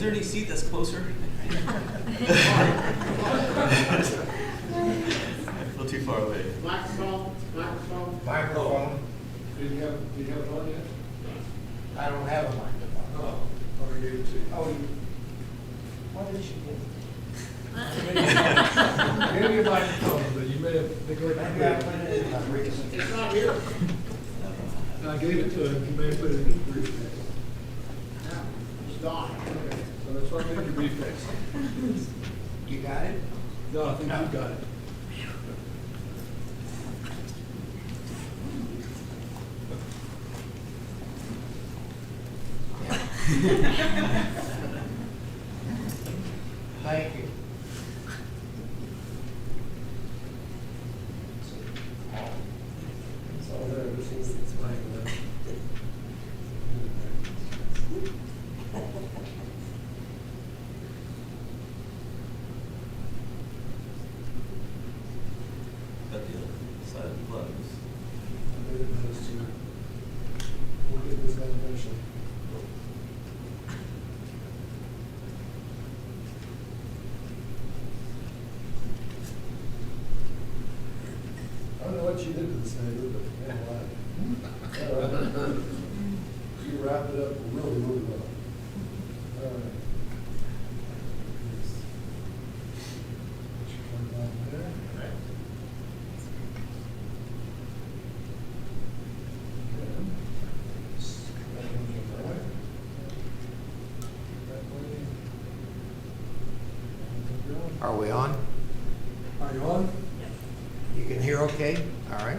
there any seat that's closer? I feel too far away. Microphone. Microphone. Do you have an audience? I don't have a microphone. Oh, I gave it to you. Oh, what did you do? I gave you a microphone, but you may have neglected Maybe I it. put it in my briefcase. It's not here. I gave it to him, you may have put it in his briefcase. It's gone. Okay, so that's why I made your briefcase. You got it? No, I think No. you got it. Thank you. It's all there. This is explain that. Got the other side of the plugs. We'll get this done eventually. I don't know what you did to this neighbor, but man, alive. You wrapped it up really, really well. All right. Put your phone down there. Good. That one's on the right. That way. That one's Are we on? on. Are you on? You can hear okay? All right.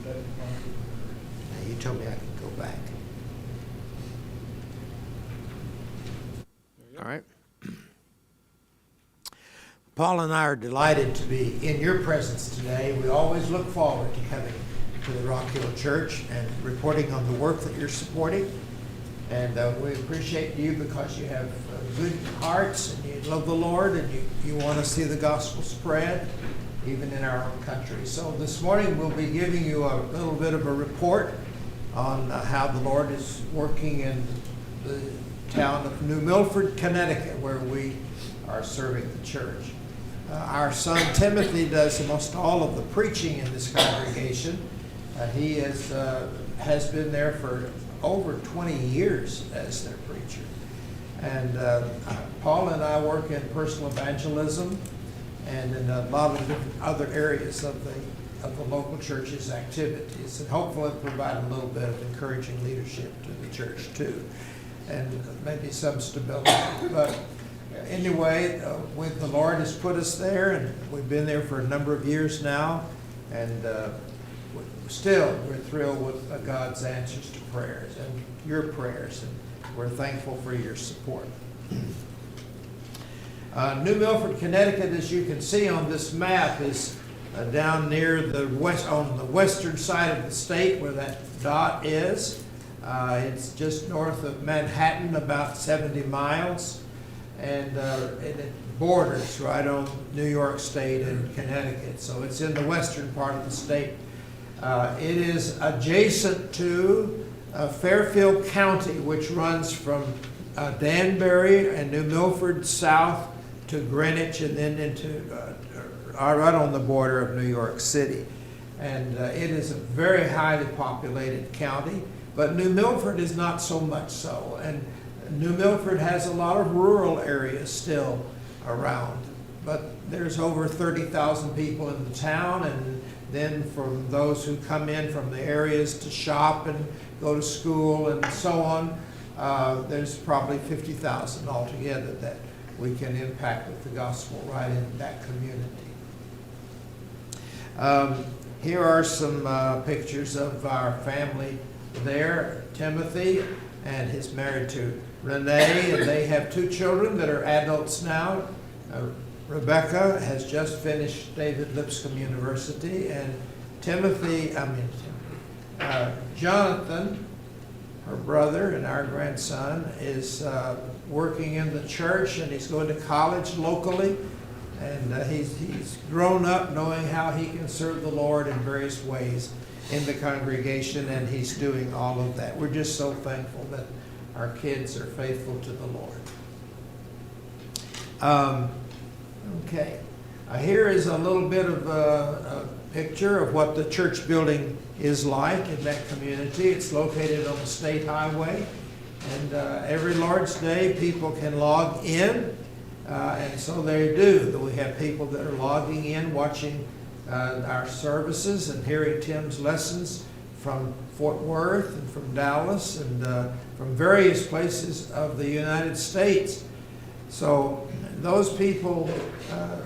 That one. Now, you told me I could go back. All right. Paul and I are delighted to be in your presence today. We always look forward to coming to the Rock Hill Church and reporting on the work that you're supporting. And we appreciate you because you have good hearts and you love the Lord and you want to see the gospel spread even in our own country. So this morning we'll be giving you a little bit of a report on how the Lord is working in the town of New Milford, Connecticut, where we are serving the church. Our son Timothy does almost all of the preaching in this congregation. He has been there for over 20 years as their preacher. And Paul and I work in personal evangelism and in a lot of different other areas of the local church's activities, and hopefully provide a little bit of encouraging leadership to the church too, and maybe some stability. But anyway, the Lord has put us there, and we've been there for a number of years now, and still we're thrilled with God's answers to prayers and your prayers, and we're thankful for your support. New Milford, Connecticut, as you can see on this map, is down near on the western side of the state where that dot is. It's just north of Manhattan, about 70 miles, and it borders right on New York State and Connecticut, so it's in the western part of the state. It is adjacent to Fairfield County, which runs from Danbury and New Milford south to Greenwich and then into right on the border of New York City. And it is a very highly populated county, but New Milford is not so much so. And New Milford has a lot of rural areas still around, but there's over 30,000 people in the town, and then from those who come in from the areas to shop and go to school and so on, there's probably 50,000 altogether that we can impact with the gospel right in that community. Here are some pictures of our family there. Timothy, and he's married to Renee, and they have 2 children that are adults now. Rebecca has just finished David Lipscomb University, and Jonathan, her brother and our grandson, is working in the church, and he's going to college locally, and he's grown up knowing how he can serve the Lord in various ways in the congregation, and he's doing all of that. We're just so thankful that our kids are faithful to the Lord. Okay. Here is a little bit of a picture of what the church building is like in that community. It's located on a state highway, and every Lord's Day people can log in, and so they do. We have people that are logging in, watching our services and hearing Tim's lessons from Fort Worth and from Dallas and from various places of the United States. So those people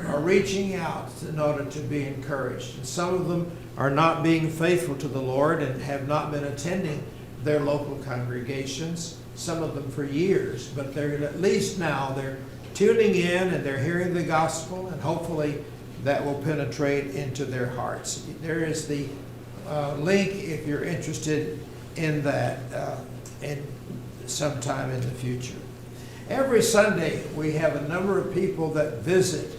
are reaching out in order to be encouraged. And some of them are not being faithful to the Lord and have not been attending their local congregations, some of them for years, but they're at least now they're tuning in and they're hearing the gospel, and hopefully that will penetrate into their hearts. There is the link if you're interested in that in sometime in the future. Every Sunday we have a number of people that visit,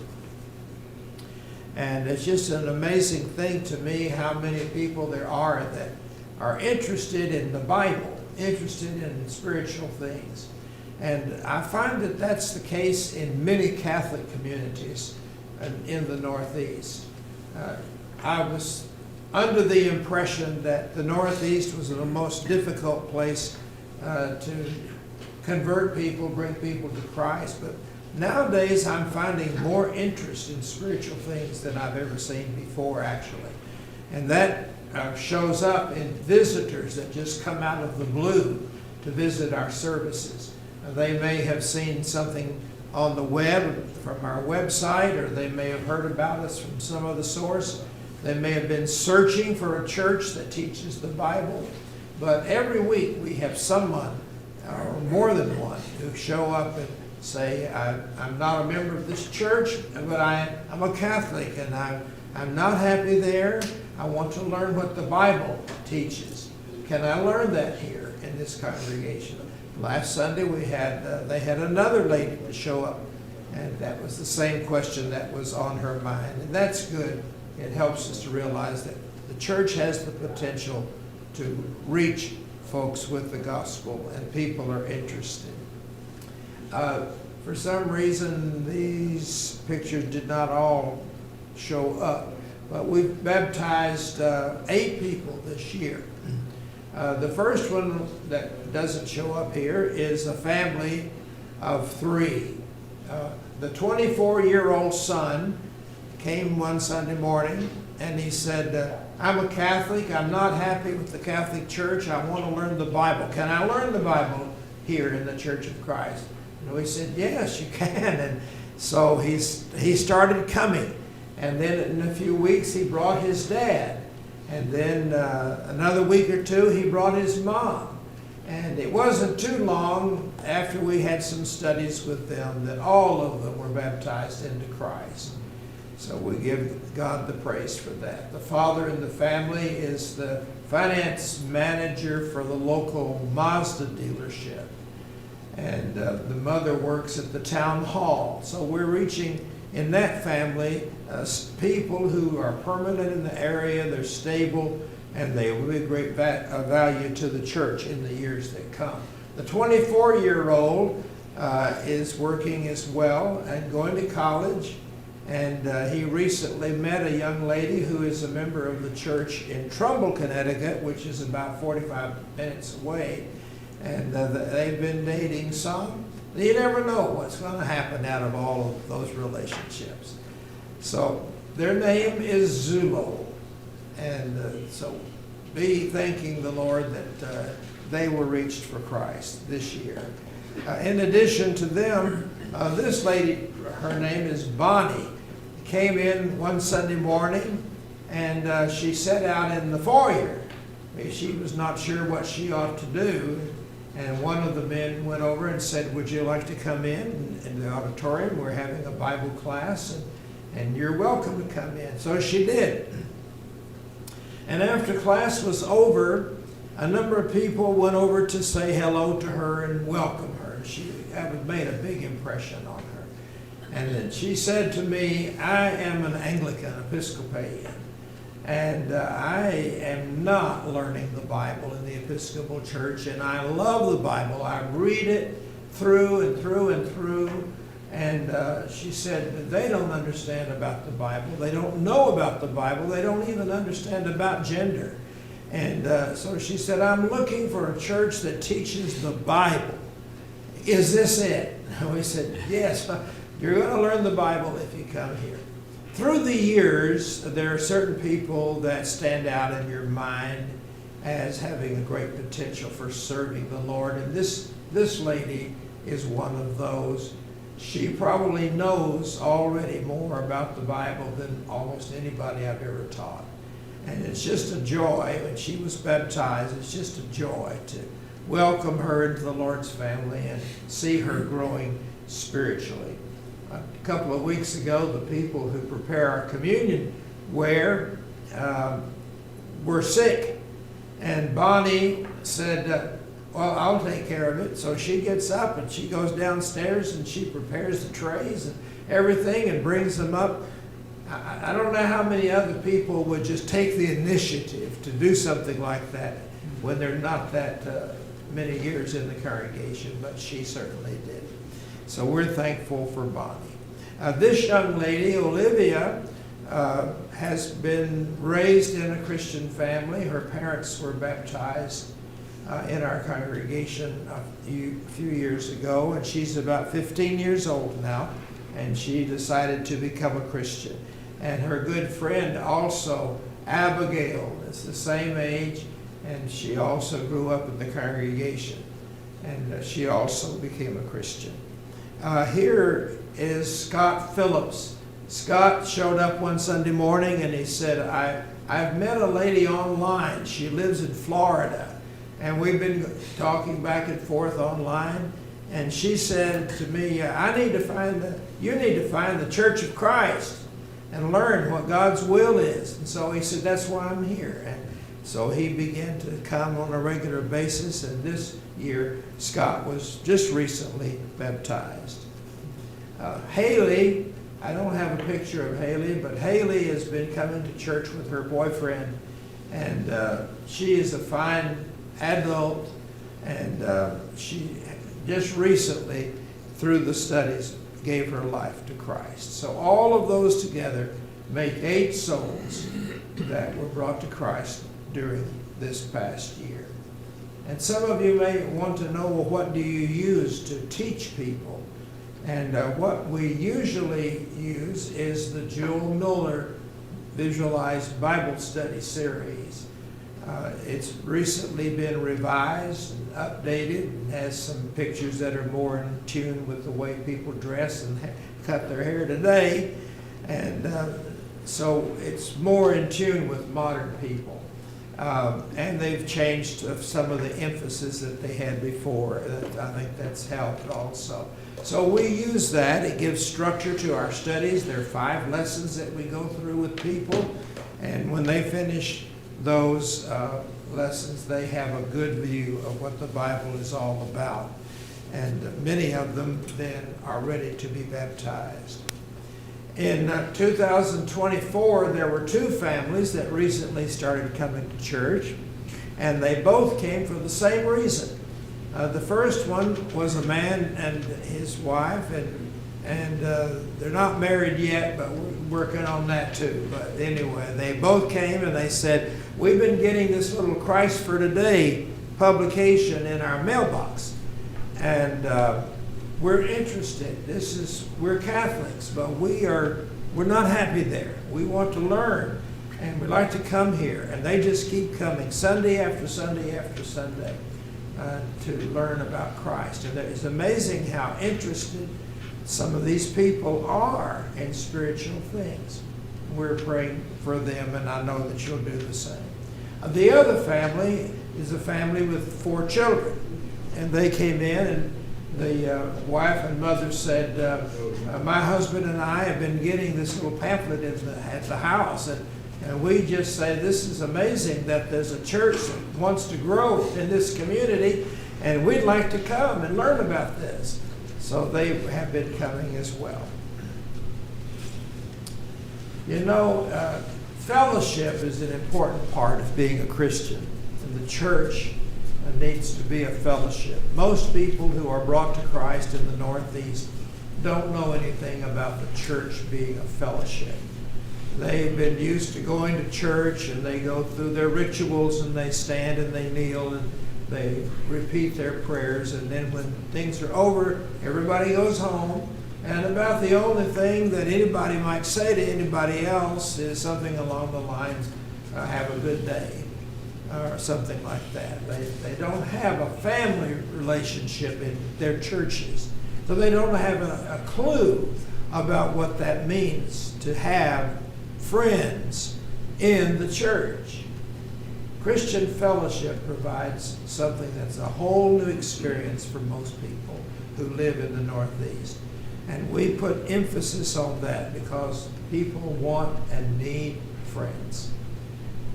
and it's just an amazing thing to me how many people there are that are interested in the Bible, interested in spiritual things. And I find that that's the case in many Catholic communities in the Northeast. I was under the impression that the Northeast was the most difficult place to convert people, bring people to Christ. But nowadays I'm finding more interest in spiritual things than I've ever seen before, actually. And that shows up in visitors that just come out of the blue to visit our services. They may have seen something on the web from our website, or they may have heard about us from some other source. They may have been searching for a church that teaches the Bible. But every week we have someone, or more than one, who show up and say, I'm not a member of this church, but I'm a Catholic, and I'm not happy there. I want to learn what the Bible teaches. Can I learn that here in this congregation? Last Sunday we had they had another lady to show up, and that was the same question that was on her mind. And that's good. It helps us to realize that the church has the potential to reach folks with the gospel, and people are interested. For some reason, these pictures did not all show up, but we've baptized 8 people this year. The first one that doesn't show up here is a family of 3. The 24-year-old son came one Sunday morning, and he said, I'm a Catholic. I'm not happy with the Catholic Church. I want to learn the Bible. Can I learn the Bible here in the Church of Christ? And we said, yes, you can. And so he started coming. And then in a few weeks, he brought his dad. And then another week or two, he brought his mom. And it wasn't too long after we had some studies with them that all of them were baptized into Christ. So we give God the praise for that. The father in the family is the finance manager for the local Mazda dealership. And the mother works at the town hall. So we're reaching, in that family, people who are permanent in the area, they're stable, and they will be a great value to the church in the years that come. The 24-year-old is working as well and going to college. And he recently met a young lady who is a member of the church in Trumbull, Connecticut, which is about 45 minutes away. And they've been dating some. You never know what's going to happen out of all of those relationships. So their name is Zulo. And so be thanking the Lord that they were reached for Christ this year. In addition to them, this lady, her name is Bonnie, came in one Sunday morning, and she sat out in the foyer. She was not sure what she ought to do, and one of the men went over and said, would you like to come in the auditorium? We're having a Bible class, and you're welcome to come in. So she did. And after class was over, a number of people went over to say hello to her and welcome her. She made a big impression on her. And then she said to me, I am an Anglican Episcopalian. And I am not learning the Bible in the Episcopal Church, and I love the Bible. I read it through and through and through. And she said, they don't understand about the Bible. They don't know about the Bible. They don't even understand about gender. And so she said, I'm looking for a church that teaches the Bible. Is this it? And we said, yes, you're going to learn the Bible if you come here. Through the years, there are certain people that stand out in your mind as having a great potential for serving the Lord. And this lady is one of those. She probably knows already more about the Bible than almost anybody I've ever taught. And it's just a joy. When she was baptized, it's just a joy to welcome her into the Lord's family and see her growing spiritually. A couple of weeks ago, the people who prepare our communion ware were sick. And Bonnie said, well, I'll take care of it. So she gets up and she goes downstairs and she prepares the trays and everything and brings them up. I don't know how many other people would just take the initiative to do something like that when they're not that many years in the congregation, but she certainly did. So we're thankful for Bonnie. This young lady, Olivia, has been raised in a Christian family. Her parents were baptized in our congregation a few years ago, and she's about 15 years old now, and she decided to become a Christian. And her good friend also, Abigail, is the same age, and she also grew up in the congregation, and she also became a Christian. Here is Scott Phillips. Scott showed up one Sunday morning and he said, I've met a lady online. She lives in Florida. And we've been talking back and forth online. And she said to me, you need to find the Church of Christ and learn what God's will is. And so he said, that's why I'm here. And so he began to come on a regular basis. And this year, Scott was just recently baptized. Haley, I don't have a picture of Haley, but Haley has been coming to church with her boyfriend, and she is a fine adult, and she just recently, through the studies, gave her life to Christ. So all of those together make 8 souls that were brought to Christ during this past year. And some of you may want to know, well, what do you use to teach people? And what we usually use is the Jewel Miller Visualized Bible Study Series. It's recently been revised and updated and has some pictures that are more in tune with the way people dress and cut their hair today. And so it's more in tune with modern people. And they've changed some of the emphasis that they had before. I think that's helped also. So we use that. It gives structure to our studies. There are 5 lessons that we go through with people. And when they finish those lessons, they have a good view of what the Bible is all about. And many of them then are ready to be baptized. In 2024, there were 2 families that recently started coming to church, and they both came for the same reason. The first one was a man and his wife, and they're not married yet, but we're working on that too. But anyway, they both came and they said, we've been getting this little Christ for Today publication in our mailbox, and we're interested. We're Catholics, but we're not happy there. We want to learn, and we'd like to come here. And they just keep coming Sunday after Sunday after Sunday to learn about Christ. And it's amazing how interested some of these people are in spiritual things. We're praying for them, and I know that you'll do the same. The other family is a family with 4 children, and they came in, and the wife and mother said, my husband and I have been getting this little pamphlet at the house, and we just say this is amazing that there's a church that wants to grow in this community, and we'd like to come and learn about this. So they have been coming as well. You know, fellowship is an important part of being a Christian, and the church needs to be a fellowship. Most people who are brought to Christ in the Northeast don't know anything about the church being a fellowship. They've been used to going to church, and they go through their rituals, and they stand and they kneel and they repeat their prayers, and then when things are over, everybody goes home. And about the only thing that anybody might say to anybody else is something along the lines, have a good day, or something like that. They don't have a family relationship in their churches. So they don't have a clue about what that means to have friends in the church. Christian fellowship provides something that's a whole new experience for most people who live in the Northeast. And we put emphasis on that because people want and need friends.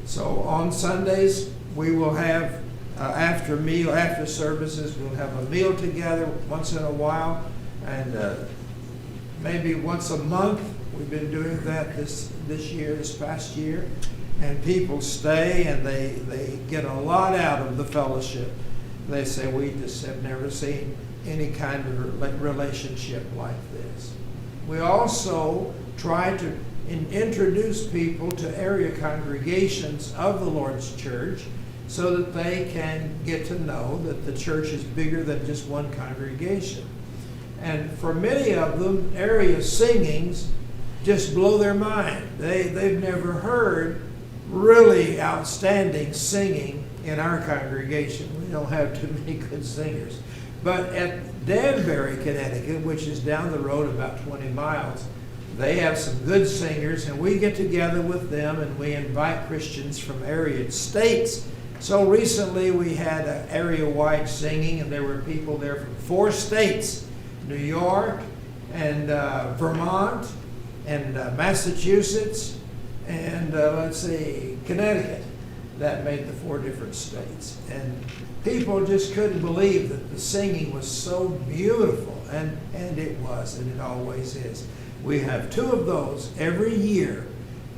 So on Sundays, we will have, after services, we'll have a meal together once in a while. And maybe once a month. We've been doing that this past year. And people stay and they get a lot out of the fellowship. They say, we just have never seen any kind of relationship like this. We also try to introduce people to area congregations of the Lord's church so that they can get to know that the church is bigger than just one congregation. And for many of them, area singings just blow their mind. They've never heard really outstanding singing in our congregation. We don't have too many good singers. But at Danbury, Connecticut, which is down the road about 20 miles, they have some good singers, and we get together with them and we invite Christians from area states. So recently we had an area-wide singing, and there were people there from 4 states, New York and Vermont and Massachusetts and Connecticut. That made the 4 different states. And people just couldn't believe that the singing was so beautiful, and it was, and it always is. We have 2 of those every year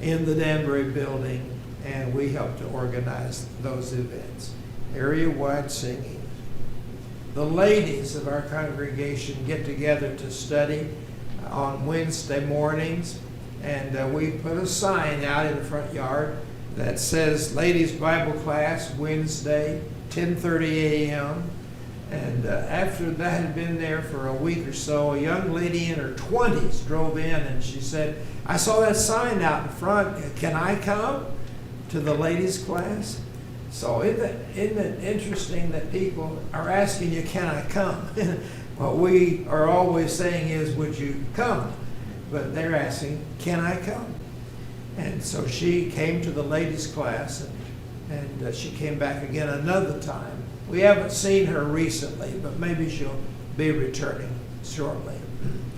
in the Danbury building, and we help to organize those events. Area-wide singing. The ladies of our congregation get together to study on Wednesday mornings, and we put a sign out in the front yard that says Ladies Bible Class Wednesday, 10:30 a.m. And after that had been there for a week or so, a young lady in her 20s drove in and she said, I saw that sign out in front. Can I come to the ladies' class? So isn't it interesting that people are asking you, can I come? What we are always saying is, would you come? But they're asking, can I come? And so she came to the ladies' class, and she came back again another time. We haven't seen her recently, but maybe she'll be returning shortly.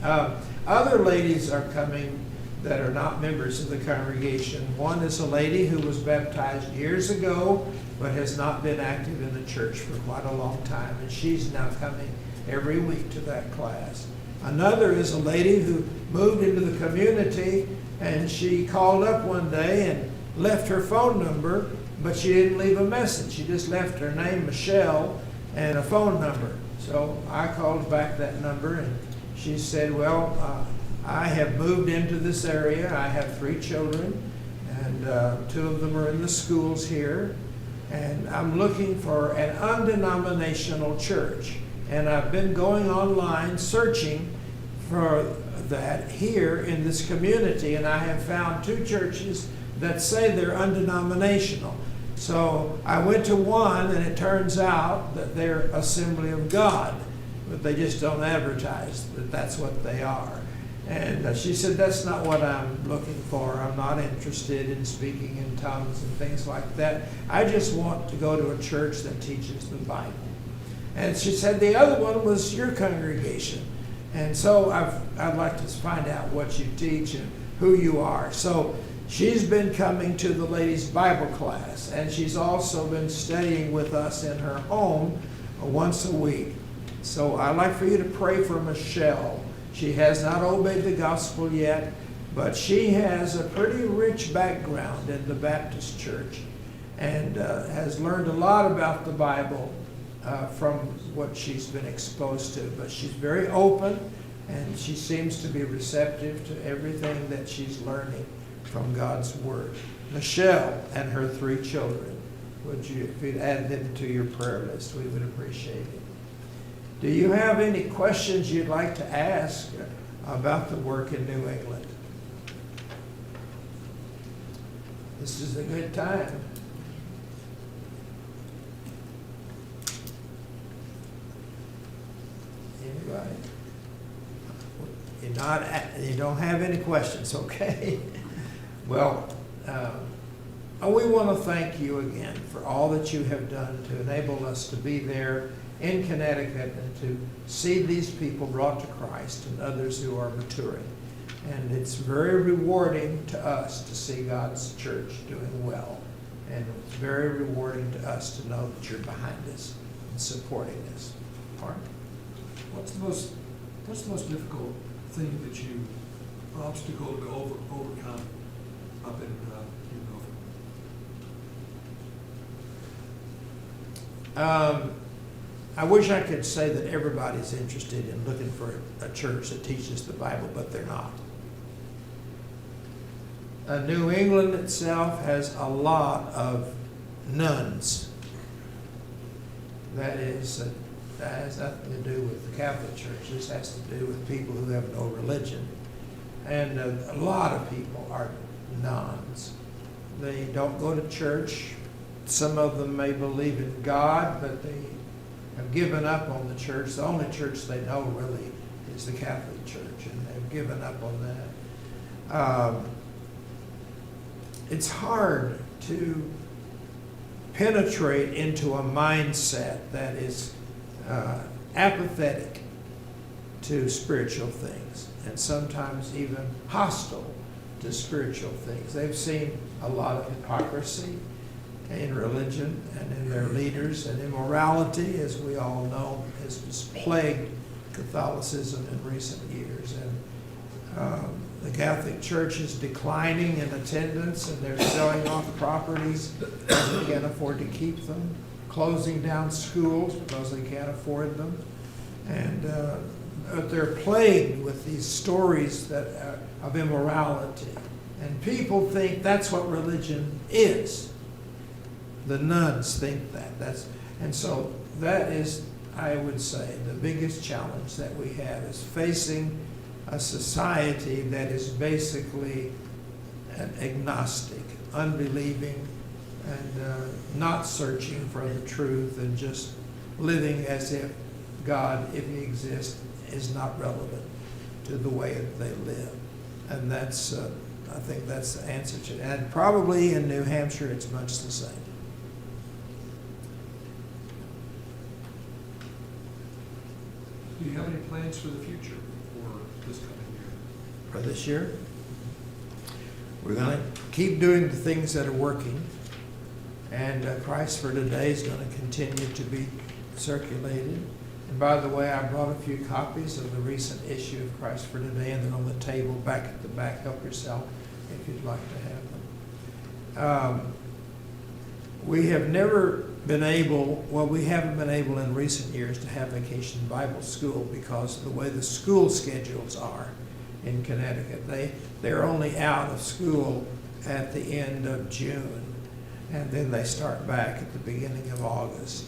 Other ladies are coming that are not members of the congregation. One is a lady who was baptized years ago, but has not been active in the church for quite a long time, and she's now coming every week to that class. Another is a lady who moved into the community, and she called up one day and left her phone number, but she didn't leave a message. She just left her name, Michelle, and a phone number. So I called back that number, and she said, well, I have moved into this area. I have 3 children, and 2 of them are in the schools here, and I'm looking for an undenominational church. And I've been going online searching for that here in this community, and I have found 2 churches that say they're undenominational. So I went to one, and it turns out that they're Assembly of God, but they just don't advertise that that's what they are. And she said, that's not what I'm looking for. I'm not interested in speaking in tongues and things like that. I just want to go to a church that teaches the Bible. And she said the other one was your congregation. And so I'd like to find out what you teach and who you are. So she's been coming to the ladies' Bible class, and she's also been studying with us in her home once a week. So I'd like for you to pray for Michelle. She has not obeyed the gospel yet, But she has a pretty rich background in the Baptist church and has learned a lot about the Bible from what she's been exposed to. But she's very open, and she seems to be receptive to everything that she's learning from God's Word. Michelle and her 3 children, would you, if you'd add them to your prayer list, we would appreciate it. Do you have any questions you'd like to ask about the work in New England? This is a good time. Anybody? You don't have any questions, okay? Well, we want to thank you again for all that you have done to enable us to be there in Connecticut and to see these people brought to Christ and others who are maturing. And it's very rewarding to us to see God's church doing well. And it's very rewarding to us to know that you're behind us and supporting us. Mark? What's the most difficult thing that obstacle to overcome up in Newfield? I wish I could say that everybody's interested in looking for a church that teaches the Bible, but they're not. New England itself has a lot of nuns. That has nothing to do with the Catholic Church. This has to do with people who have no religion. And a lot of people are nuns. They don't go to church. Some of them may believe in God, but they have given up on the church. The only church they know really is the Catholic Church, and they've given up on that. It's hard to penetrate into a mindset that is apathetic to spiritual things and sometimes even hostile to spiritual things. They've seen a lot of hypocrisy in religion and in their leaders, and immorality, as we all know, has plagued Catholicism in recent years. And the Catholic Church is declining in attendance, and they're selling off properties because they can't afford to keep them, closing down schools because they can't afford them. And they're plagued with these stories of immorality. And people think that's what religion is. The nuns think that. And so that is, I would say, the biggest challenge that we have is facing a society that is basically an agnostic, unbelieving, and not searching for the truth, and just living as if God, if he exists, is not relevant to the way that they live. And that's, I think that's the answer to it. And probably in New Hampshire, it's much the same. Do you have any plans for the future for this coming year? For this year, we're going to keep doing the things that are working. And Christ for Today is going to continue to be circulated. And by the way, I brought a few copies of the recent issue of Christ for Today, and they're on the table back at the back. Help yourself if you'd like to have them. We have never been able, well, we haven't been able in recent years to have Vacation Bible School because of the way the school schedules are in Connecticut. They're only out of school at the end of June, and then they start back at the beginning of August.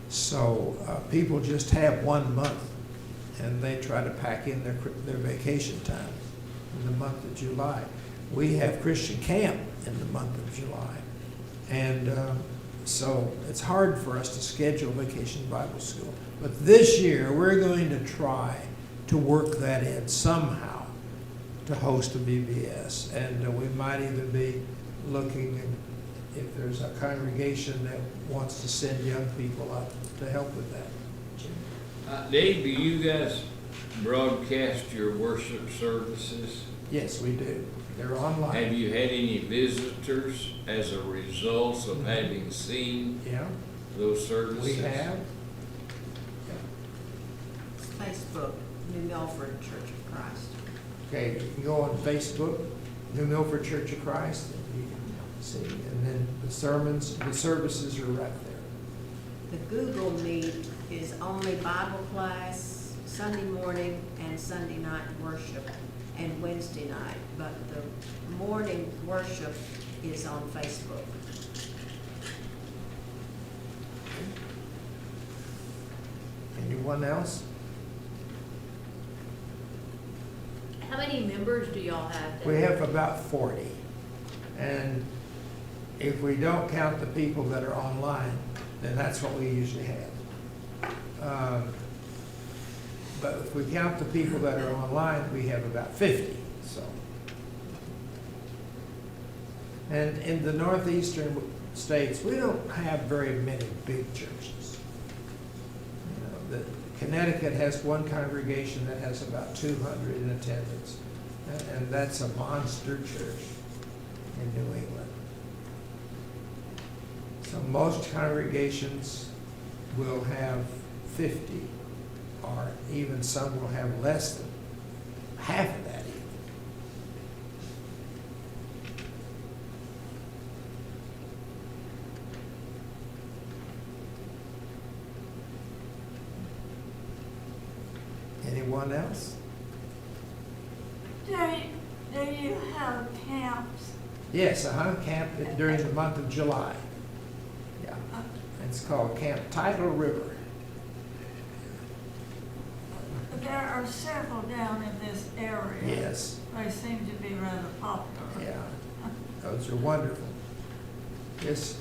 So people just have 1 month, and they try to pack in their vacation time in the month of July. We have Christian camp in the month of July. And so it's hard for us to schedule Vacation Bible School. But this year, we're going to try to work that in somehow to host a VBS. And we might even be looking if there's a congregation that wants to send young people up to help with that. Dave, do you guys broadcast your worship services? Yes, we do. They're online. Have you had any visitors as a result of having seen those services? We have. Facebook, New Milford Church of Christ. Okay, you can go on Facebook, New Milford Church of Christ, and you can see, and then the sermons, the services are right there. The Google Meet is only Bible class, Sunday morning and Sunday night worship, and Wednesday night. But the morning worship is on Facebook. Anyone else? How many members do y'all have? We have about 40. And if we don't count the people that are online, then that's what we usually have. But if we count the people that are online, we have about 50, so. And in the northeastern states, we don't have very many big churches. You know, Connecticut has one congregation that has about 200 in attendance, and that's a monster church in New England. So most congregations will have 50, or even some will have less than half of that even. Anyone else? Do you have camps? Yes, camp during the month of July. Yeah, it's called Camp Tidal River. There are several down in this area. Yes, They seem to be rather popular. yeah, those are wonderful. Yes,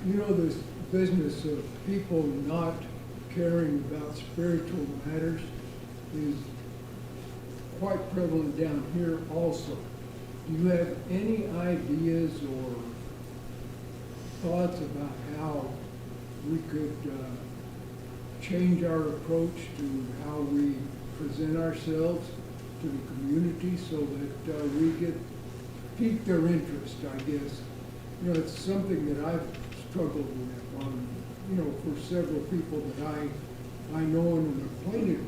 You know, this business of people not caring about spiritual matters is quite prevalent down here also. Do you have any ideas or thoughts about how we could change our approach to how we present ourselves to the community so that we pique their interest, I guess? You know, it's something that I've struggled with on, you know, for several people that I know and am acquainted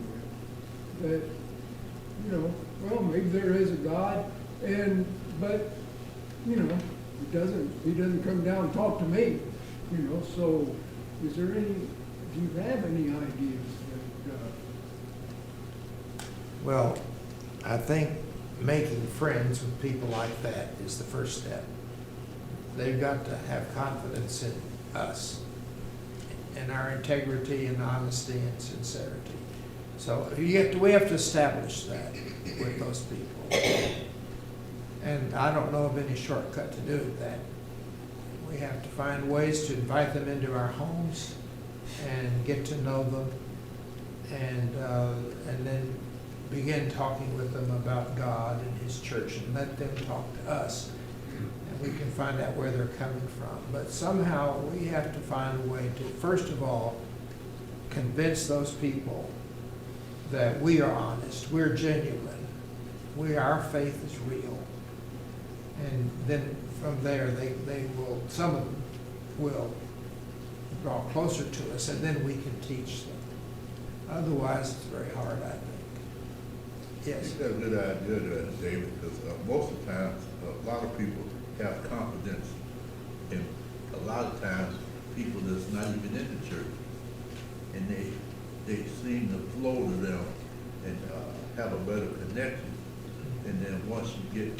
with, that, you know, well, maybe there is a God, but, you know, he doesn't come down and talk to me, you know, so do you have any ideas that, well, I think making friends with people like that is the first step. They've got to have confidence in us, in our integrity and honesty and sincerity. So we have to establish that with those people. And I don't know of any shortcut to do that. We have to find ways to invite them into our homes and get to know them, and then begin talking with them about God and His church, and let them talk to us. And we can find out where they're coming from. But somehow we have to find a way to, first of all, convince those people that we are honest, we're genuine, our faith is real. And then from there, they will, some of them will draw closer to us, and then we can teach them. Otherwise, it's very hard, I think. I Yes. think that's a good idea there, David, because most of the time, a lot of people have confidence in, a lot of times, people that's not even in the church. And they seem to flow to them and have a better connection. And then once you get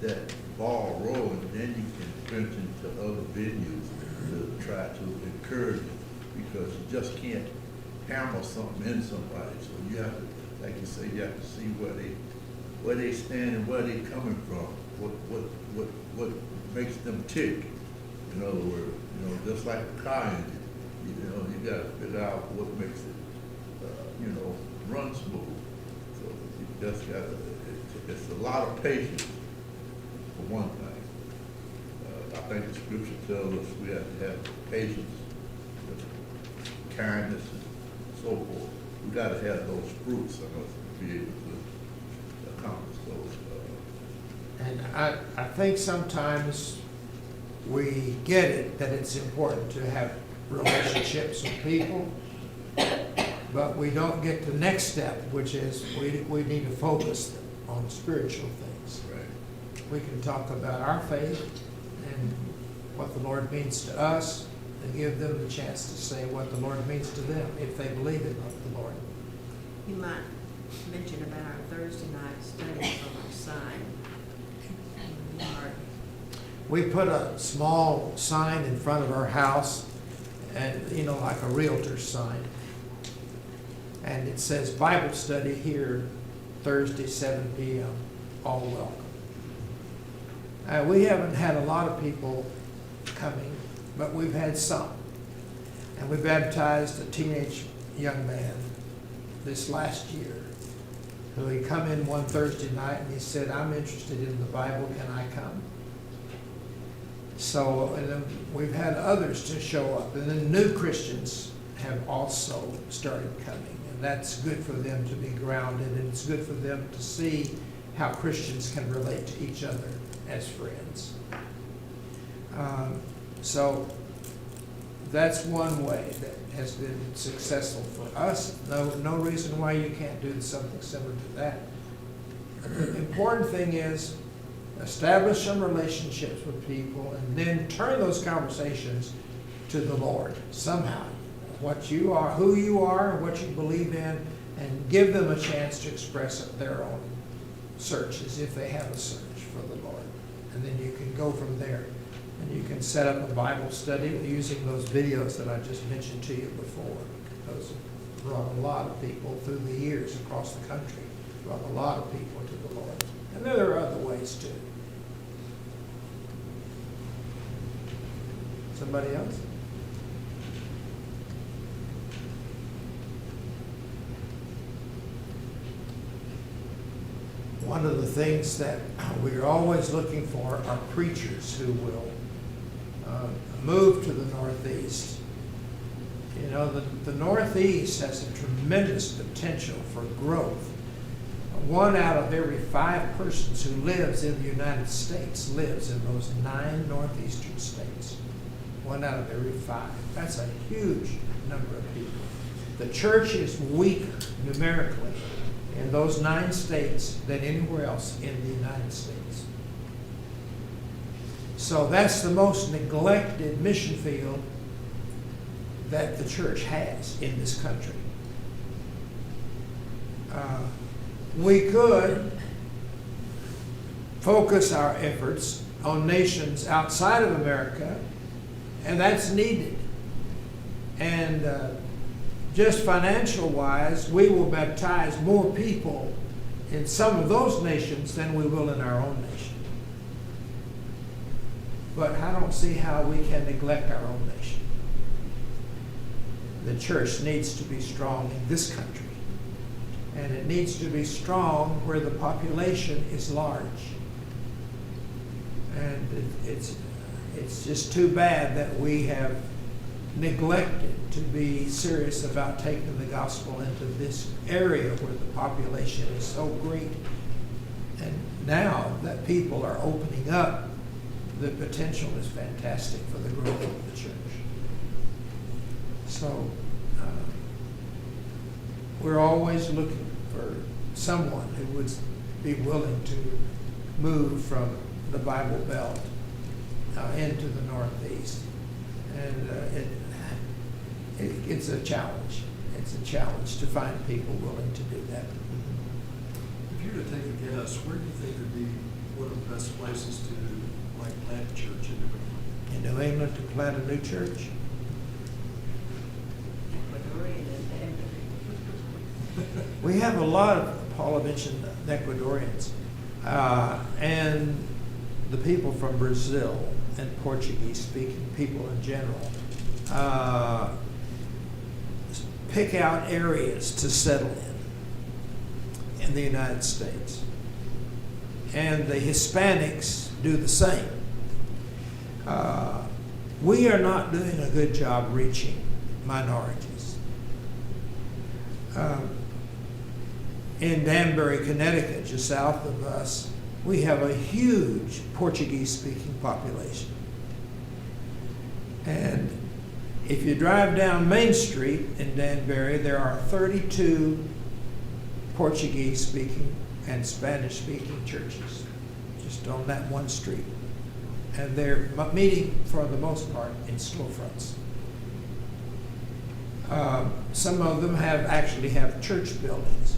that ball rolling, then you can venture into other venues to try to encourage them, because you just can't hammer something in somebody. So you have to, like you say, you have to see where they stand and where they coming from, what makes them tick. In other words, you know, just like a car engine, you know, you got to figure out what makes it, you know, run smooth. So you just got to, it's a lot of patience for one thing. I think the scripture tells us we have to have patience, kindness, and so forth. We got to have those fruits in us to be able to accomplish those. And I think sometimes we get it, that it's important to have relationships with people, but we don't get to the next step, which is we need to focus on spiritual things. Right. We can talk about our faith and what the Lord means to us, and give them the chance to say what the Lord means to them, if they believe it of the Lord. You might mention about our Thursday night study from our sign. in the yard. We put a small sign in front of our house, and, you know, like a realtor's sign. And it says, Bible study here, Thursday, 7 p.m., all welcome. We haven't had a lot of people coming, but we've had some. And we baptized a teenage young man this last year, who he come in one Thursday night and he said, I'm interested in the Bible, can I come? So, and then we've had others to show up, and then new Christians have also started coming, and that's good for them to be grounded, and it's good for them to see how Christians can relate to each other as friends. So that's one way that has been successful for us. No reason why you can't do something similar to that. The important thing is establish some relationships with people and then turn those conversations to the Lord somehow. What you are, who you are, what you believe in, and give them a chance to express their own searches if they have a search for the Lord. And then you can go from there. And you can set up a Bible study using those videos that I just mentioned to you before. Those have brought a lot of people through the years across the country, brought a lot of people to the Lord. And there are other ways too. Somebody else? One of the things that we're always looking for are preachers who will move to the Northeast. You know, the Northeast has a tremendous potential for growth. 1 out of every 5 persons who lives in the United States lives in those 9 northeastern states. 1 out of every 5. That's a huge number of people. The church is weaker numerically in those 9 states than anywhere else in the United States. So that's the most neglected mission field that the church has in this country. We could focus our efforts on nations outside of America, and that's needed. And just financial-wise, we will baptize more people in some of those nations than we will in our own nation. But I don't see how we can neglect our own nation. The church needs to be strong in this country. And it needs to be strong where the population is large. And it's just too bad that we have neglected to be serious about taking the gospel into this area where the population is so great. And now that people are opening up, the potential is fantastic for the growth of the church. So we're always looking for someone who would be willing to move from the Bible Belt into the Northeast. And it's a challenge. It's a challenge to find people willing to do that. If you were to take a guess, where do you think would be one of the best places to plant a church in New England? In New England, to plant a new church? We have a lot of, Paula mentioned the Ecuadorians, and the people from Brazil and Portuguese-speaking people in general. Pick out areas to settle in the United States. And the Hispanics do the same. We are not doing a good job reaching minorities. In Danbury, Connecticut, just south of us, we have a huge Portuguese-speaking population. And if you drive down Main Street in Danbury, there are 32 Portuguese-speaking and Spanish-speaking churches, just on that one street. And they're meeting, for the most part, in storefronts. Some of them actually have church buildings.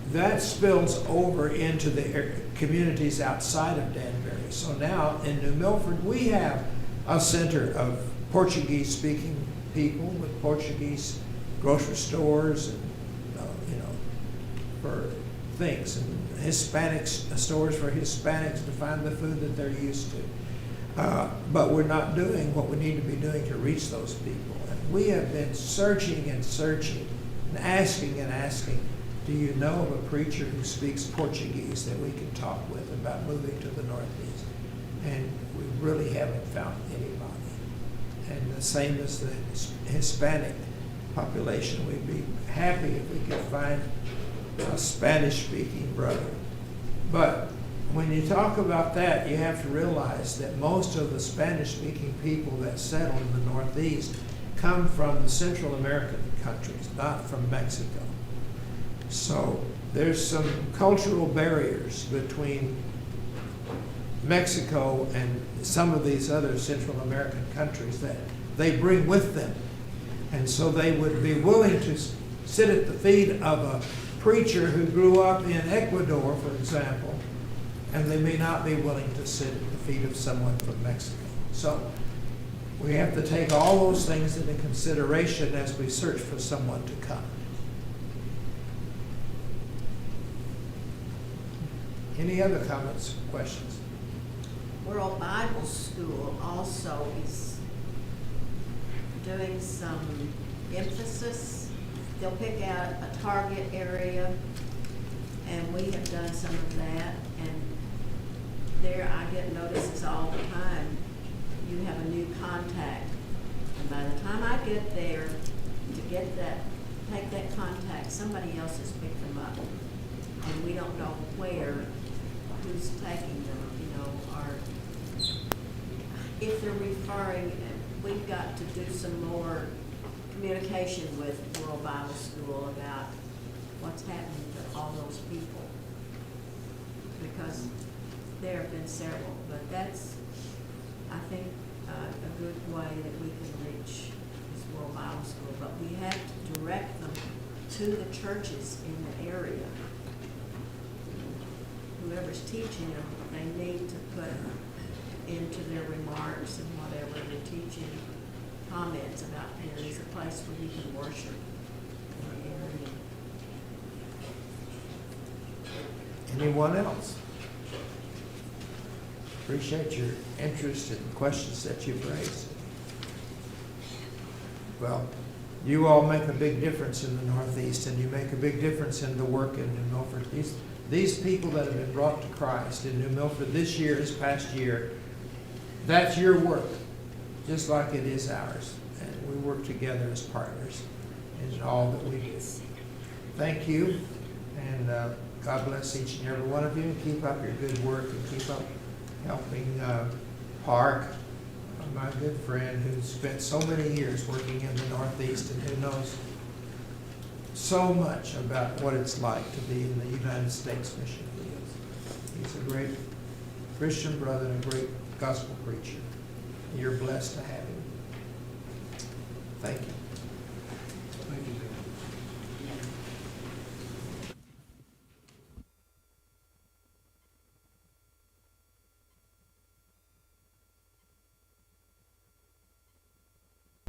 That spills over into the communities outside of Danbury. So now in New Milford, we have a center of Portuguese-speaking people with Portuguese grocery stores and, for things, and Hispanic stores for Hispanics to find the food that they're used to. But we're not doing what we need to be doing to reach those people. And we have been searching and searching and asking, do you know of a preacher who speaks Portuguese that we can talk with about moving to the Northeast? And we really haven't found anybody. And the same as the Hispanic population, we'd be happy if we could find a Spanish-speaking brother. But when you talk about that, you have to realize that most of the Spanish-speaking people that settle in the Northeast come from the Central American countries, not from Mexico. So there's some cultural barriers between Mexico and some of these other Central American countries that they bring with them. And so they would be willing to sit at the feet of a preacher who grew up in Ecuador, for example, and they may not be willing to sit at the feet of someone from Mexico. So we have to take all those things into consideration as we search for someone to come. Any other comments, questions? World Bible School also is doing some emphasis. They'll pick out a target area, and we have done some of that. And there I get notices all the time. You have a new contact. And by the time I get there to get that, take that contact, somebody else has picked them up. And we don't know who's taking them, or if they're referring. We've got to do some more communication with World Bible School about what's happening to all those people, because there have been several, but that's, I think, a good way that we can reach this World Bible School. But we have to direct them to the churches in the area. Whoever's teaching them, they need to put into their remarks and whatever they're teaching, comments about there is a place where you can worship in the area. Anyone else? Appreciate your interest and questions that you've raised. Well, you all make a big difference in the Northeast, and you make a big difference in the work in New Milford. These people that have been brought to Christ in New Milford this year, this past year, that's your work, just like it is ours. And we work together as partners in all that we do. Thank you, and God bless each and every one of you. Keep up your good work and keep up helping Park, my good friend who spent so many years working in the Northeast and who knows so much about what it's like to be in the United States mission fields. He's a great Christian brother and a great gospel preacher. You're blessed to have him. Thank you.